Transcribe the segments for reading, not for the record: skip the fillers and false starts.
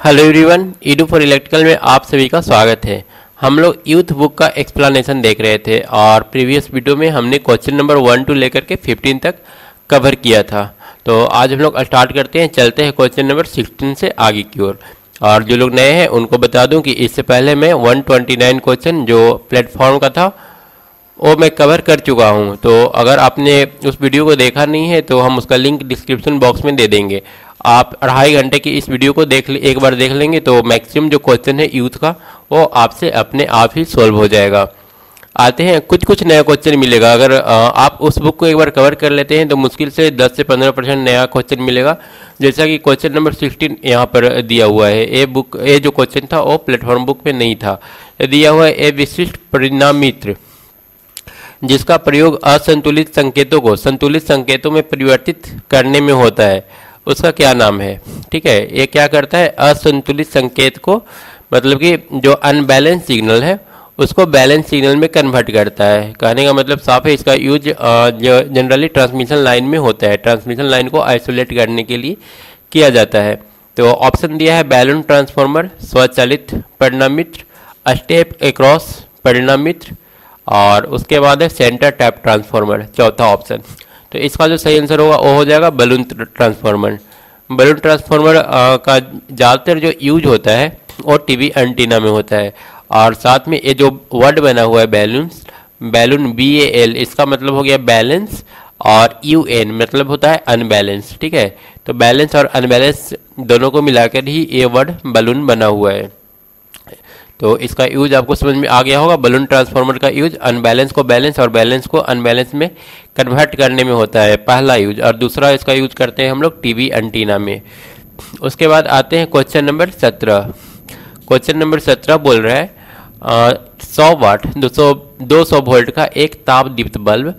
Hello everyone, Edu for electrical में आप सभी का स्वागत है। हम लोग यूथ बुक का एक्सप्लेनेशन देख रहे थे और प्रीवियस वीडियो में हमने क्वेश्चन नंबर 1 to लेकर के 15 तक कवर किया था। तो आज हम लोग स्टार्ट करते हैं, चलते हैं क्वेश्चन नंबर 16 से आगे की ओर। और जो लोग नए हैं उनको बता दूं कि इससे पहले मैं 129 क्वेश्चन जो प्लेटफॉर्म का था वो मैं कवर कर चुका हूं। तो अगर आपने उस वीडियो को देखा नहीं है तो हम उसका लिंक डिस्क्रिप्शन बॉक्स में दे देंगे। आप 2.5 घंटे की इस वीडियो को एक बार देख लेंगे तो मैक्सिमम जो क्वेश्चन है यूथ का वो आपसे अपने आप ही सॉल्व हो जाएगा। आते हैं, कुछ नया क्वेश्चन मिलेगा। अगर आप उस बुक को एक बार कवर कर लेते हैं तो मुश्किल से 10 से 15% नया क्वेश्चन मिलेगा। जैसा कि क्वेश्चन नंबर 16 यहाँ पर दिया हुआ है। ये जो क्वेश्चन था वो प्लेटफॉर्म बुक में नहीं था। दिया हुआ है ए विशिष्ट परिणामित्र जिसका प्रयोग असंतुलित संकेतों को संतुलित संकेतों में परिवर्तित करने में होता है, उसका क्या नाम है। ठीक है, ये क्या करता है, असंतुलित संकेत को मतलब कि जो अनबैलेंस सिग्नल है उसको बैलेंस सिग्नल में कन्वर्ट करता है। कहने का मतलब साफ है, इसका यूज जनरली ट्रांसमिशन लाइन में होता है। ट्रांसमिशन लाइन को आइसोलेट करने के लिए किया जाता है। तो ऑप्शन दिया है बैलून ट्रांसफार्मर, स्वचालित परिणामित्र, स्टेप एक्रॉस परिणामित्र और उसके बाद है सेंटर टैप ट्रांसफार्मर, चौथा ऑप्शन। तो इसका जो सही आंसर होगा वो हो जाएगा बलून ट्रांसफार्मर। बलून ट्रांसफार्मर का ज़्यादातर जो यूज होता है वो टीवी एंटीना में होता है। और साथ में ये जो वर्ड बना हुआ है बैलून BAL, इसका मतलब हो गया बैलेंस, और UN मतलब होता है अनबैलेंस। ठीक है, तो बैलेंस और अनबैलेंस दोनों को मिलाकर ही ये वर्ड बलून बना हुआ है। तो इसका यूज आपको समझ में आ गया होगा। बलून ट्रांसफार्मर का यूज अनबैलेंस को बैलेंस और बैलेंस को अनबैलेंस में कन्वर्ट करने में होता है, पहला यूज। और दूसरा इसका यूज करते हैं हम लोग टीवी एंटीना में। उसके बाद आते हैं क्वेश्चन नंबर 17। क्वेश्चन नंबर 17 बोल रहा है 100 वाट 200 वोल्ट का एक ताप दीप्त बल्ब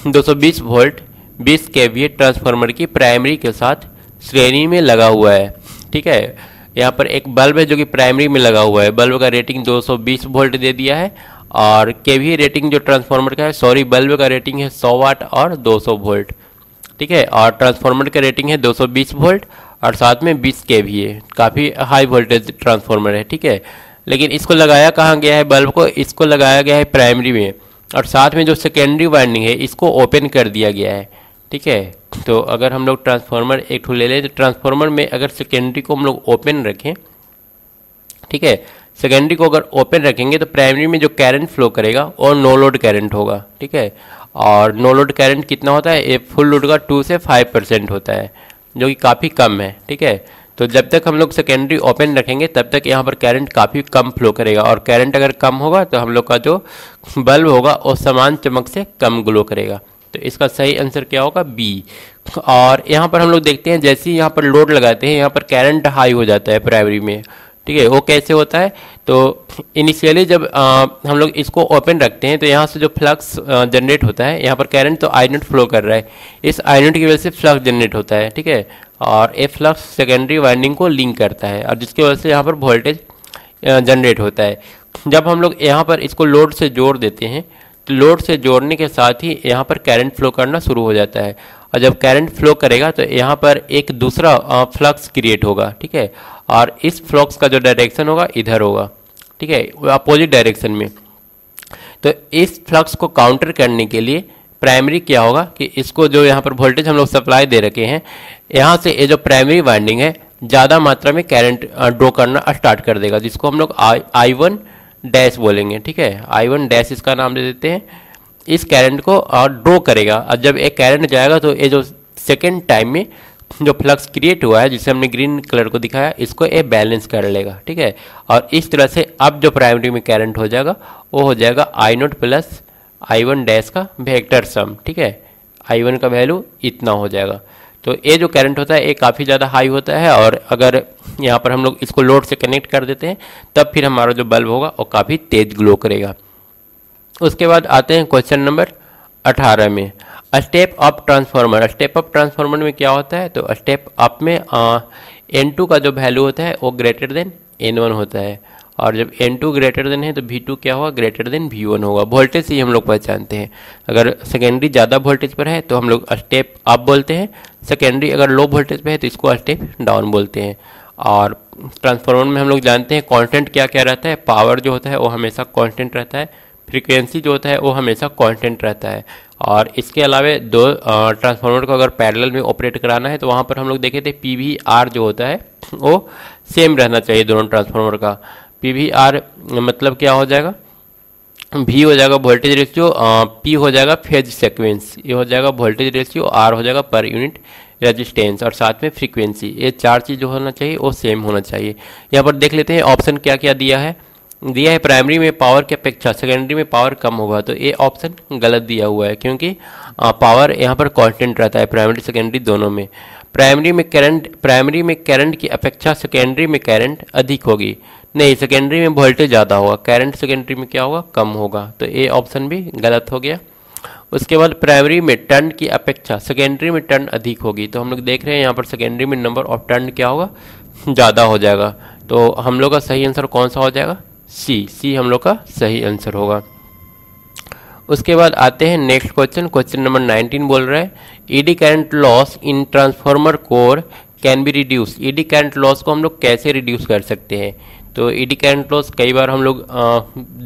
220 वोल्ट 20 kVA ट्रांसफार्मर की प्राइमरी के साथ श्रेणी में लगा हुआ है। ठीक है, यहाँ पर एक बल्ब है जो कि प्राइमरी में लगा हुआ है। बल्ब का रेटिंग 220 वोल्ट दे दिया है और केवीए रेटिंग जो ट्रांसफार्मर का है, बल्ब का रेटिंग है 100 वाट और 200 वोल्ट। ठीक है, और ट्रांसफार्मर का रेटिंग है 220 वोल्ट और साथ में 20 kVA, काफ़ी हाई वोल्टेज ट्रांसफार्मर है। ठीक है, लेकिन इसको लगाया कहाँ गया है, बल्ब को इसको लगाया गया है प्राइमरी में, और साथ में जो सेकेंडरी वाइंडिंग है इसको ओपन कर दिया गया है। ठीक है, तो अगर हम लोग ट्रांसफार्मर एक ठो ले लें तो ट्रांसफार्मर में अगर सेकेंडरी को हम लोग ओपन रखें, ठीक है, सेकेंडरी को अगर ओपन रखेंगे तो प्राइमरी में जो करंट फ्लो करेगा और नो लोड करंट होगा। ठीक है, और नो लोड करंट कितना होता है, ये फुल लोड का 2 से 5% होता है, जो कि काफ़ी कम है। ठीक है, तो जब तक हम लोग सेकेंडरी ओपन रखेंगे तब तक यहाँ पर करंट काफ़ी कम फ्लो करेगा, और करंट अगर कम होगा तो हम लोग का जो बल्ब होगा वो समान चमक से कम ग्लो करेगा। तो इसका सही आंसर क्या होगा, B। और यहाँ पर हम लोग देखते हैं जैसे ही यहाँ पर लोड लगाते हैं यहाँ पर करंट हाई हो जाता है प्राइमरी में। ठीक है, वो कैसे होता है, तो इनिशियली जब हम लोग इसको ओपन रखते हैं तो यहाँ से जो फ्लक्स जनरेट होता है, यहाँ पर करंट तो आई नोट फ्लो कर रहा है, इस आई नोट की वजह से फ्लक्स जनरेट होता है। ठीक है, और ये फ्लक्स सेकेंडरी वाइंडिंग को लिंक करता है और जिसकी वजह से यहाँ पर वोल्टेज जनरेट होता है। जब हम लोग यहाँ पर इसको लोड से जोड़ देते हैं तो लोड से जोड़ने के साथ ही यहाँ पर करंट फ्लो करना शुरू हो जाता है, और जब करंट फ्लो करेगा तो यहाँ पर एक दूसरा फ्लक्स क्रिएट होगा। ठीक है, और इस फ्लक्स का जो डायरेक्शन होगा इधर होगा। ठीक है, अपोजिट डायरेक्शन में। तो इस फ्लक्स को काउंटर करने के लिए प्राइमरी क्या होगा कि इसको जो यहाँ पर वोल्टेज हम लोग सप्लाई दे रखे हैं, यहाँ से ये जो प्राइमरी वाइंडिंग है ज़्यादा मात्रा में करंट ड्रॉ करना स्टार्ट कर देगा, जिसको हम लोग I1 डैश बोलेंगे। ठीक है, I1 डैश इसका नाम दे देते हैं। इस करंट को ड्रॉ करेगा, और जब एक करंट जाएगा तो ये जो सेकेंड टाइम में जो फ्लक्स क्रिएट हुआ है जिसे हमने ग्रीन कलर को दिखाया, इसको ये बैलेंस कर लेगा। ठीक है, और इस तरह से अब जो प्राइमरी में करंट हो जाएगा वो हो जाएगा I0 प्लस I1 डैश का वेक्टर सम। ठीक है, I1 का वैल्यू इतना हो जाएगा। तो ये जो करंट होता है ये काफ़ी ज़्यादा हाई होता है, और अगर यहाँ पर हम लोग इसको लोड से कनेक्ट कर देते हैं तब फिर हमारा जो बल्ब होगा वो काफ़ी तेज ग्लो करेगा। उसके बाद आते हैं क्वेश्चन नंबर 18 में, step up transformer. Step up transformer में क्या होता है, तो स्टेप अप में N2 का जो वैल्यू होता है वो ग्रेटर देन N1 होता है, और जब N2 ग्रेटर देन है तो V2 क्या होगा, ग्रेटर देन V1 होगा। वोल्टेज से ही हम लोग पहचानते हैं। अगर सेकेंडरी ज़्यादा वोल्टेज पर है तो हम लोग स्टेप अप बोलते हैं, सेकेंडरी अगर लो वोल्टेज पे है तो इसको स्टेप डाउन बोलते हैं। और ट्रांसफार्मर में हम लोग जानते हैं कांस्टेंट क्या क्या रहता है। पावर जो होता है वो हमेशा कांस्टेंट रहता है, फ्रीक्वेंसी जो होता है वो हमेशा कांस्टेंट रहता है। और इसके अलावा दो ट्रांसफार्मर को अगर पैरेलल में ऑपरेट कराना है तो वहाँ पर हम लोग देखे थे PVR जो होता है वो सेम रहना चाहिए दोनों ट्रांसफार्मर का। PVR मतलब क्या हो जाएगा, V हो जाएगा वोल्टेज रेशियो, P हो जाएगा फेज सीक्वेंस, ये हो जाएगा वोल्टेज रेशियो, R हो जाएगा पर यूनिट रेजिस्टेंस और साथ में फ्रीक्वेंसी। ये चार चीज़ जो होना चाहिए वो सेम होना चाहिए। यहाँ पर देख लेते हैं ऑप्शन क्या क्या दिया है। प्राइमरी में पावर की अपेक्षा सेकेंडरी में पावर कम होगा, तो ये ऑप्शन गलत दिया हुआ है क्योंकि पावर यहाँ पर कांस्टेंट रहता है प्राइमरी सेकेंडरी दोनों में। प्राइमरी में करंट की अपेक्षा सेकेंडरी में करंट अधिक होगी, नहीं सेकेंडरी में वोल्टेज ज़्यादा होगा, करंट सेकेंडरी में क्या होगा, कम होगा, तो ये ऑप्शन भी गलत हो गया। उसके बाद प्राइमरी में टर्न की अपेक्षा सेकेंडरी में टर्न अधिक होगी, तो हम लोग देख रहे हैं यहाँ पर सेकेंडरी में नंबर ऑफ टर्न क्या होगा, ज़्यादा हो जाएगा। तो हम लोग का सही आंसर कौन सा हो जाएगा, सी हम लोग का सही आंसर होगा। उसके बाद आते हैं नेक्स्ट क्वेश्चन नंबर 19 बोल रहा है eddy current loss in transformer core can be reduce. Eddy current loss को हम लोग कैसे रिड्यूस कर सकते हैं। तो ईडी करंट लॉस कई बार हम लोग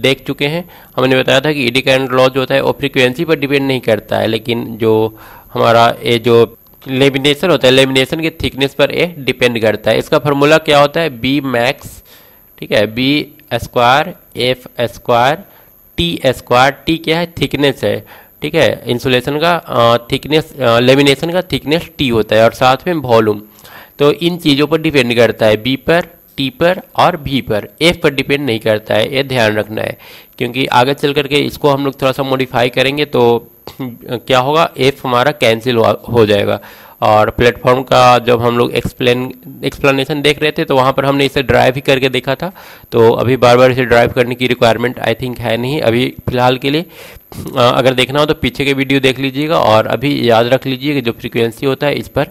देख चुके हैं। हमने बताया था कि ईडी करंट लॉस जो होता है वो फ्रीक्वेंसी पर डिपेंड नहीं करता है, लेकिन जो हमारा ये जो लेमिनेशन होता है, लेमिनेशन के थिकनेस पर ये डिपेंड करता है। इसका फार्मूला क्या होता है, बी मैक्स, ठीक है, B square F square T square. T क्या है, थिकनेस है, ठीक है, इंसुलेशन का थिकनेस, लेमिनेशन का थिकनेस टी होता है और साथ में वॉल्यूम। तो इन चीज़ों पर डिपेंड करता है, बी पर, टी पर और भी पर, एफ पर डिपेंड नहीं करता है, ये ध्यान रखना है क्योंकि आगे चल करके इसको हम लोग थोड़ा सा मॉडिफाई करेंगे तो क्या होगा, एफ हमारा कैंसिल हो जाएगा। और प्लेटफॉर्म का जब हम लोग एक्सप्लेनेशन देख रहे थे तो वहाँ पर हमने इसे ड्राइव ही करके देखा था, तो अभी बार बार इसे ड्राइव करने की रिक्वायरमेंट आई थिंक है नहीं अभी फ़िलहाल के लिए। अगर देखना हो तो पीछे के वीडियो देख लीजिएगा और अभी याद रख लीजिए कि जो फ्रीक्वेंसी होता है इस पर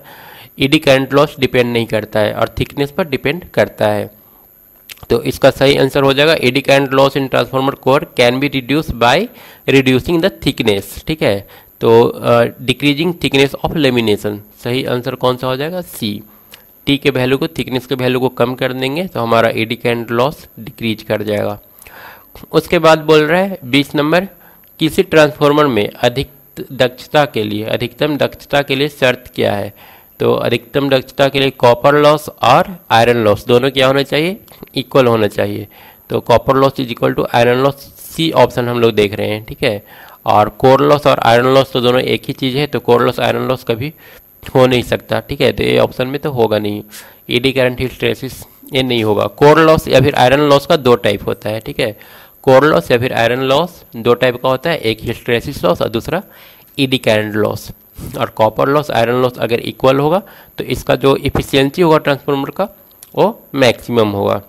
ईडी करंट लॉस डिपेंड नहीं करता है और थिकनेस पर डिपेंड करता है। तो इसका सही आंसर हो जाएगा eddy current loss in transformer core can be reduce by reducing the thickness, ठीक है। तो डिक्रीजिंग थिकनेस ऑफ लेमिनेशन, सही आंसर कौन सा हो जाएगा, सी। टी के वैल्यू को, थिकनेस के वैल्यू को कम कर देंगे तो हमारा ईडी करंट लॉस डिक्रीज कर जाएगा। उसके बाद बोल रहा है 20 नंबर, किसी ट्रांसफार्मर में अधिकतम दक्षता के लिए शर्त क्या है। तो अधिकतम दक्षता के लिए कॉपर लॉस और आयरन लॉस दोनों क्या होना चाहिए, इक्वल होना चाहिए। तो copper loss is equal to iron loss, C option हम लोग देख रहे हैं, ठीक है। और कोर लॉस और आयरन लॉस तो दोनों एक ही चीज़ है, तो कोर लॉस आयरन लॉस कभी हो नहीं सकता, ठीक है। तो ये ऑप्शन में तो होगा नहीं, ईडी करंट हिस्टैरिसीस ये नहीं होगा। कोर लॉस या फिर आयरन लॉस का दो टाइप होता है, ठीक है। कोर लॉस या फिर आयरन लॉस दो टाइप का होता है, एक हिस्टैरिसीस लॉस और दूसरा ईडी करंट लॉस। और कॉपर लॉस आयरन लॉस अगर इक्वल होगा तो इसका जो इफिशियंसी होगा ट्रांसफार्मर का वो मैक्सिमम होगा।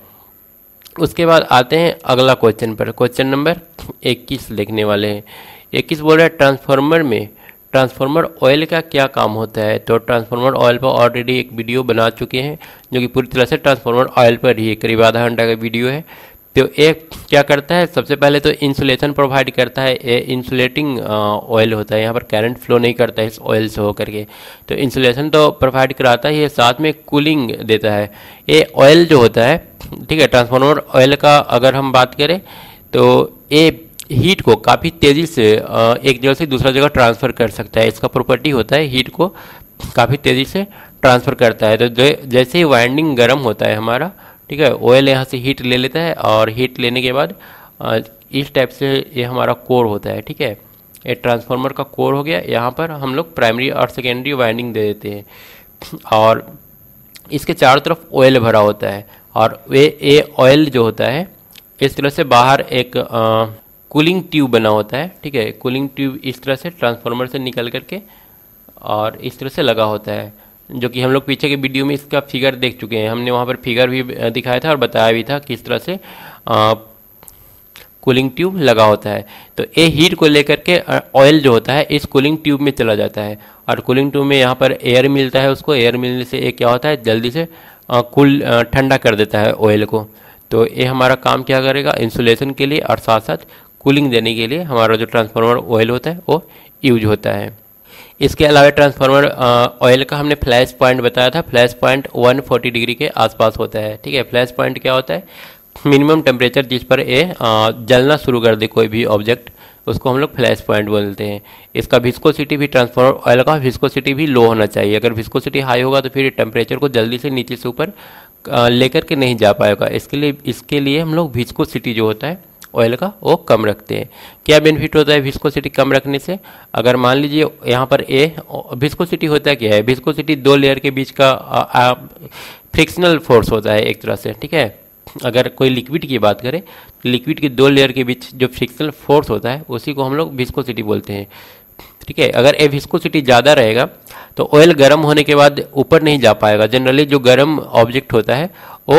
उसके बाद आते हैं अगला क्वेश्चन पर, क्वेश्चन नंबर 21 लिखने वाले हैं। 21 बोल रहा है ट्रांसफार्मर में ट्रांसफार्मर ऑयल का क्या काम होता है। तो ट्रांसफार्मर ऑयल पर ऑलरेडी एक वीडियो बना चुके हैं जो कि पूरी तरह से ट्रांसफार्मर ऑयल पर ही करीब आधा घंटा का वीडियो है। तो एक क्या करता है, सबसे पहले तो इंसुलेशन प्रोवाइड करता है, ये इंसुलेटिंग ऑयल होता है, यहाँ पर करंट फ्लो नहीं करता है इस ऑयल से होकर के। तो इंसुलेशन तो प्रोवाइड कराता है, ये साथ में कूलिंग देता है। ये ऑयल जो होता है, ठीक है, ट्रांसफार्मर ऑयल का अगर हम बात करें तो ये हीट को काफ़ी तेज़ी से एक जगह से दूसरा जगह ट्रांसफ़र कर सकता है। इसका प्रॉपर्टी होता है हीट को काफ़ी तेज़ी से ट्रांसफ़र करता है। तो जैसे ही वाइंडिंग गर्म होता है हमारा, ठीक है, ऑयल यहाँ से हीट ले लेता है और हीट लेने के बाद इस टाइप से ये हमारा कोर होता है, ठीक है। ये ट्रांसफार्मर का कोर हो गया, यहाँ पर हम लोग प्राइमरी और सेकेंडरी वाइंडिंग दे देते हैं और इसके चारों तरफ ऑयल भरा होता है। और ये ऑयल जो होता है इस तरह से बाहर एक कूलिंग ट्यूब बना होता है, ठीक है। कूलिंग ट्यूब इस तरह से ट्रांसफार्मर से निकल करके और इस तरह से लगा होता है, जो कि हम लोग पीछे के वीडियो में इसका फिगर देख चुके हैं। हमने वहाँ पर फिगर भी दिखाया था और बताया भी था किस तरह से कूलिंग ट्यूब लगा होता है। तो ये हीट को लेकर के ऑयल जो होता है इस कूलिंग ट्यूब में चला जाता है और कूलिंग ट्यूब में यहाँ पर एयर मिलता है, उसको एयर मिलने से ये क्या होता है, जल्दी से ठंडा कर देता है ऑयल को। तो ये हमारा काम क्या करेगा, इंसुलेशन के लिए और साथ साथ कूलिंग देने के लिए हमारा जो ट्रांसफार्मर ऑयल होता है वो यूज होता है। इसके अलावा ट्रांसफार्मर ऑयल का हमने फ्लैश पॉइंट बताया था, फ्लैश पॉइंट 140 डिग्री के आसपास होता है। ठीक है, फ्लैश पॉइंट क्या होता है? मिनिमम टेम्परेचर जिस पर ये जलना शुरू कर दे कोई भी ऑब्जेक्ट, उसको हम लोग फ्लैश पॉइंट बोलते हैं। इसका विस्कोसिटी भी, ट्रांसफार्मर ऑयल का विस्कोसिटी भी लो होना चाहिए। अगर विस्कोसिटी हाई होगा तो फिर टेम्परेचर को जल्दी से नीचे से ऊपर लेकर के नहीं जा पाएगा। इसके लिए हम लोग विस्कोसिटी जो होता है ऑयल का वो कम रखते हैं। क्या बेनिफिट होता है विस्कोसिटी कम रखने से? अगर मान लीजिए यहाँ पर विस्कोसिटी होता है क्या है? विस्कोसिटी दो लेयर के बीच का फ्रिक्शनल फोर्स होता है एक तरह से। ठीक है, अगर कोई लिक्विड की बात करें, लिक्विड की दो लेयर के बीच जो फ्रिक्शनल फोर्स होता है उसी को हम लोग विस्कोसिटी बोलते हैं। ठीक है, अगर ये विस्कोसिटी ज़्यादा रहेगा तो ऑयल गर्म होने के बाद ऊपर नहीं जा पाएगा। जनरली जो गर्म ऑब्जेक्ट होता है वो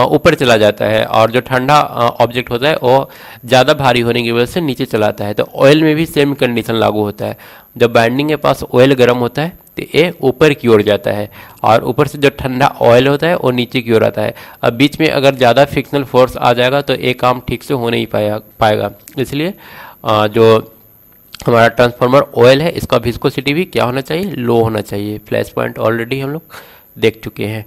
ऊपर चला जाता है, और जो ठंडा ऑब्जेक्ट होता है वो ज़्यादा भारी होने की वजह से नीचे चला आता है। तो ऑयल में भी सेम कंडीशन लागू होता है। जब बाइंडिंग के पास ऑयल गर्म होता है तो ये ऊपर की ओर जाता है, और ऊपर से जो ठंडा ऑयल होता है वो नीचे की ओर आता है। अब बीच में अगर ज़्यादा फ्रिक्शनल फोर्स आ जाएगा तो ये काम ठीक से हो नहीं पाएगा। इसलिए जो हमारा ट्रांसफार्मर ऑयल है इसका विस्कोसिटी भी क्या होना चाहिए? लो होना चाहिए। फ्लैश पॉइंट ऑलरेडी हम लोग देख चुके हैं।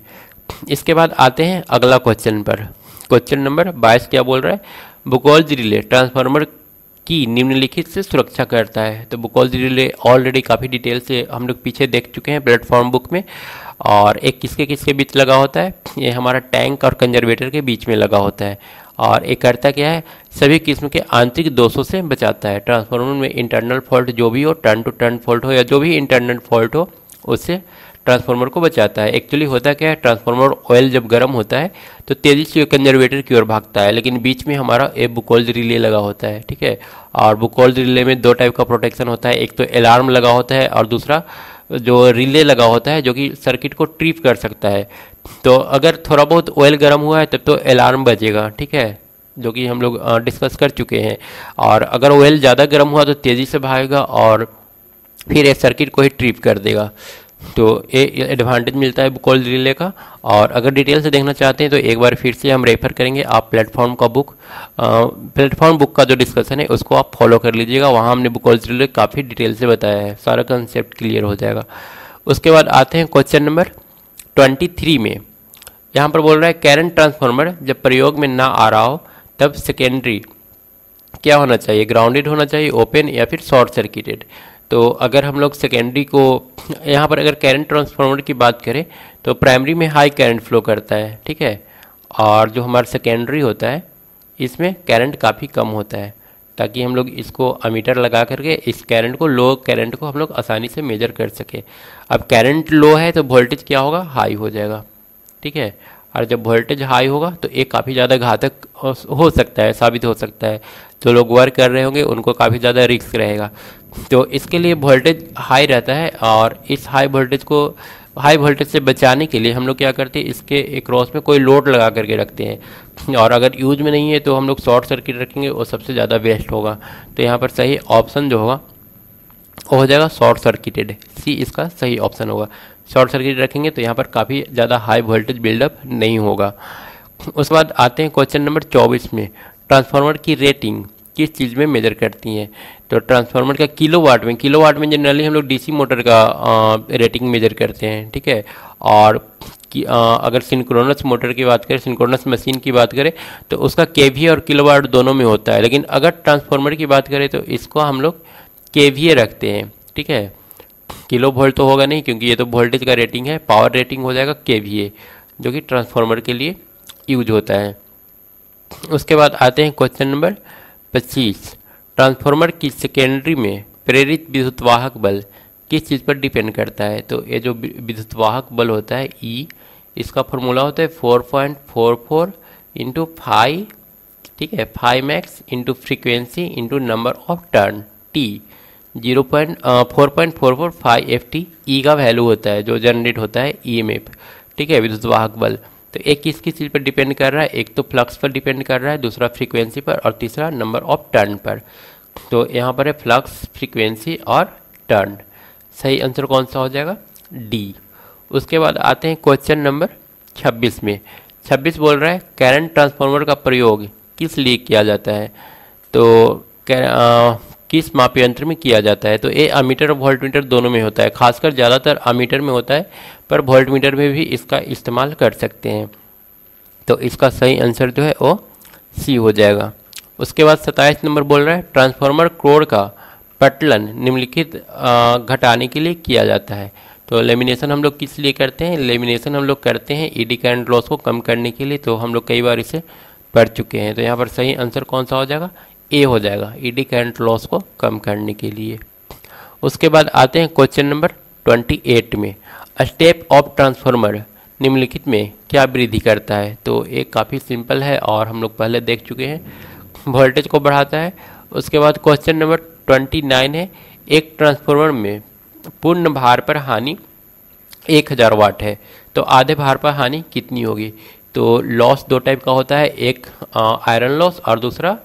इसके बाद आते हैं अगला क्वेश्चन पर। क्वेश्चन नंबर 22 क्या बोल रहा है? बुकोल्ज रिले ट्रांसफार्मर की निम्नलिखित से सुरक्षा करता है। तो बुकोल्ज रिले ऑलरेडी काफ़ी डिटेल से हम लोग पीछे देख चुके हैं प्लेटफॉर्म बुक में। और एक किसके किसके बीच लगा होता है? ये हमारा टैंक और कंजर्वेटर के बीच में लगा होता है। और एक करता क्या है? सभी किस्म के आंतरिक दोषों से बचाता है। ट्रांसफार्मर में इंटरनल फॉल्ट जो भी हो, टर्न टू टर्न फॉल्ट हो या जो भी इंटरनल फॉल्ट हो, उससे ट्रांसफार्मर को बचाता है। एक्चुअली होता क्या है, ट्रांसफार्मर ऑयल जब गर्म होता है तो तेज़ी से कंजर्वेटर की ओर भागता है, लेकिन बीच में हमारा एक बुकोल्ज रिले लगा होता है। ठीक है, और बुकोल्ज रिले में दो टाइप का प्रोटेक्शन होता है। एक तो अलार्म लगा होता है, और दूसरा जो रिले लगा होता है जो कि सर्किट को ट्रिप कर सकता है। तो अगर थोड़ा बहुत ऑयल गर्म हुआ है तब तो अलार्म बजेगा। ठीक है, जो कि हम लोग डिस्कस कर चुके हैं। और अगर ऑयल ज़्यादा गर्म हुआ तो तेज़ी से भागेगा और फिर ये सर्किट को ही ट्रिप कर देगा। तो ये एडवांटेज मिलता है बुकोल्ज रिले का। और अगर डिटेल से देखना चाहते हैं तो एक बार फिर से हम रेफर करेंगे, आप प्लेटफॉर्म बुक का जो डिस्कशन है उसको आप फॉलो कर लीजिएगा। वहाँ हमने बुकोल्ज रिले काफ़ी डिटेल से बताया है, सारा कंसेप्ट क्लियर हो जाएगा। उसके बाद आते हैं क्वेश्चन नंबर 23 में। यहाँ पर बोल रहा है करंट ट्रांसफार्मर जब प्रयोग में ना आ रहा हो तब सेकेंडरी क्या होना चाहिए? ग्राउंडेड होना चाहिए, ओपन, या फिर शॉर्ट सर्किटेड। तो अगर हम लोग सेकेंडरी को, यहाँ पर अगर करंट ट्रांसफार्मर की बात करें तो प्राइमरी में हाई करंट फ्लो करता है। ठीक है, और जो हमारा सेकेंडरी होता है इसमें करंट काफ़ी कम होता है, ताकि हम लोग इसको अमीटर लगा करके इस करंट को, लो करंट को हम लोग आसानी से मेजर कर सके। अब करंट लो है तो वोल्टेज क्या होगा? हाई हो जाएगा। ठीक है, और जब वोल्टेज हाई होगा तो ये काफ़ी ज़्यादा घातक हो सकता है, साबित हो सकता है। जो लोग वर्क कर रहे होंगे उनको काफ़ी ज़्यादा रिस्क रहेगा। तो इसके लिए वोल्टेज हाई रहता है, और इस हाई वोल्टेज से बचाने के लिए हम लोग क्या करते हैं, इसके क्रॉस में कोई लोड लगा करके रखते हैं। और अगर यूज में नहीं है तो हम लोग शॉर्ट सर्किट रखेंगे, वो सबसे ज़्यादा बेस्ट होगा। तो यहाँ पर सही ऑप्शन जो होगा वो हो जाएगा शॉर्ट सर्किटेड। सी इसका सही ऑप्शन होगा। शॉर्ट सर्किट रखेंगे तो यहाँ पर काफ़ी ज़्यादा हाई वोल्टेज बिल्डअप नहीं होगा। उसके बाद आते हैं क्वेश्चन नंबर 24 में। ट्रांसफार्मर की रेटिंग किस चीज़ में मेजर करती हैं? तो ट्रांसफार्मर का किलोवाट में जनरली हम लोग डीसी मोटर का रेटिंग मेजर करते हैं। ठीक है, और अगर सिंक्रोनस मोटर की बात करें, सिंक्रोनस मशीन की बात करें तो उसका केवीए और किलोवाट दोनों में होता है। लेकिन अगर ट्रांसफार्मर की बात करें तो इसको हम लोग केवीए रखते हैं। ठीक है, किलो वोल्ट तो होगा नहीं, क्योंकि ये तो वोल्टेज का रेटिंग है। पावर रेटिंग हो जाएगा केवीए, जो कि ट्रांसफार्मर के लिए यूज होता है। उसके बाद आते हैं क्वेश्चन नंबर 25। ट्रांसफार्मर की सेकेंडरी में प्रेरित विद्युतवाहक बल किस चीज़ पर डिपेंड करता है? तो ये जो विद्युतवाहक बल होता है ई, इसका फॉर्मूला होता है 4.44 इंटू 5। ठीक है, 5 max into frequency into number of turn T. 4.445 FT ई का वैल्यू होता है जो जनरेट होता है EMF। ठीक है, विद्युतवाहक बल। तो एक किसकी चीज़ पर डिपेंड कर रहा है? एक तो फ्लक्स पर डिपेंड कर रहा है, दूसरा फ्रीक्वेंसी पर, और तीसरा नंबर ऑफ टर्न पर। तो यहाँ पर है फ्लक्स, फ्रीक्वेंसी और टर्न। सही आंसर कौन सा हो जाएगा? डी। उसके बाद आते हैं क्वेश्चन नंबर 26 में। 26 बोल रहा है करंट ट्रांसफार्मर का प्रयोग किस लिए किया जाता है? तो किस माप यंत्र में किया जाता है? तो ये अमीटर और वोल्टमीटर दोनों में होता है, खासकर ज़्यादातर अमीटर में होता है, पर वोल्टमीटर में भी इसका इस्तेमाल कर सकते हैं। तो इसका सही आंसर जो है वो सी हो जाएगा। उसके बाद 27 नंबर बोल रहा है ट्रांसफार्मर कोर का पटलन निम्नलिखित घटाने के लिए किया जाता है। तो लेमिनेशन हम लोग किस लिए करते हैं? लेमिनेशन हम लोग करते हैं ईडी करंट लॉस को कम करने के लिए। तो हम लोग कई बार इसे पढ़ चुके हैं। तो यहाँ पर सही आंसर कौन सा हो जाएगा? ए हो जाएगा, ईडी करंट लॉस को कम करने के लिए। उसके बाद आते हैं क्वेश्चन नंबर 28 में, स्टेप ऑफ ट्रांसफार्मर निम्नलिखित में क्या वृद्धि करता है? तो ये काफ़ी सिंपल है और हम लोग पहले देख चुके हैं, वोल्टेज को बढ़ाता है। उसके बाद क्वेश्चन नंबर 29 है, एक ट्रांसफार्मर में पूर्ण भार पर हानि 1000 वाट है, तो आधे भार पर हानि कितनी होगी? तो लॉस दो टाइप का होता है, एक आयरन लॉस और दूसरा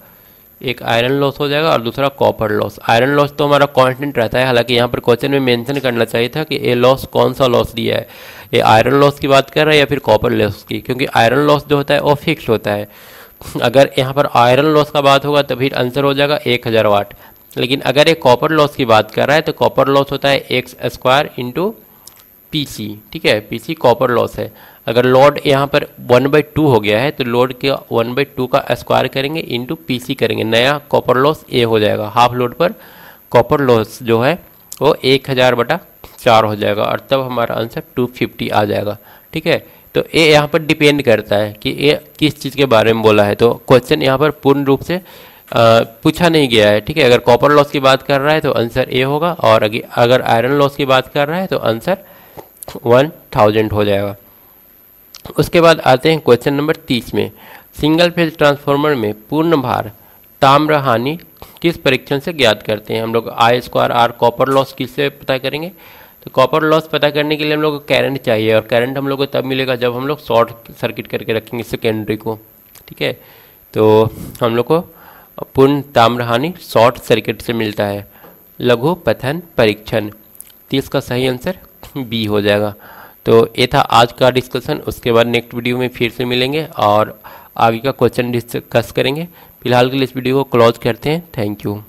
एक आयरन लॉस हो जाएगा और दूसरा कॉपर लॉस। आयरन लॉस तो हमारा कांस्टेंट रहता है, हालांकि यहाँ पर क्वेश्चन में मेंशन करना चाहिए था कि ये लॉस कौन सा लॉस दिया है, ये आयरन लॉस की बात कर रहा है या फिर कॉपर लॉस की, क्योंकि आयरन लॉस जो होता है वो फिक्स होता है। अगर यहाँ पर आयरन लॉस का बात होगा तो फिर आंसर हो जाएगा 1000 वाट, लेकिन अगर ये कॉपर लॉस की बात कर रहा है तो कॉपर लॉस होता है x² इंटू PC, ठीक है, PC कॉपर लॉस है। अगर लोड यहाँ पर 1/2 हो गया है तो लोड के 1/2 का स्क्वायर करेंगे इंटू PC करेंगे, नया कॉपर लॉस ए हो जाएगा। हाफ लोड पर कॉपर लॉस जो है वो 1000/4 हो जाएगा और तब हमारा आंसर 250 आ जाएगा, ठीक है। तो ये यहाँ पर डिपेंड करता है कि ये किस चीज़ के बारे में बोला है। तो क्वेश्चन यहाँ पर पूर्ण रूप से पूछा नहीं गया है, ठीक है। अगर कॉपर लॉस की बात कर रहा है तो आंसर ए होगा, और अगर आयरन लॉस की बात कर रहा है तो आंसर 1000 हो जाएगा। उसके बाद आते हैं क्वेश्चन नंबर 30 में, सिंगल फेज ट्रांसफार्मर में पूर्ण भार ताम्र हानि किस परीक्षण से ज्ञात करते हैं? हम लोग I² कॉपर लॉस किससे पता करेंगे? तो कॉपर लॉस पता करने के लिए हम लोग को करंट चाहिए, और करंट हम लोग को तब मिलेगा जब हम लोग शॉर्ट सर्किट करके रखेंगे सेकेंडरी को, ठीक है। तो हम लोग को पूर्ण ताम्र हानि शॉर्ट सर्किट से मिलता है, लघु पठन परीक्षण। तो इसका सही आंसर बी हो जाएगा। तो ये था आज का डिस्कशन। उसके बाद नेक्स्ट वीडियो में फिर से मिलेंगे और आगे का क्वेश्चन डिस्कस करेंगे। फिलहाल के लिए इस वीडियो को क्लोज करते हैं। Thank you.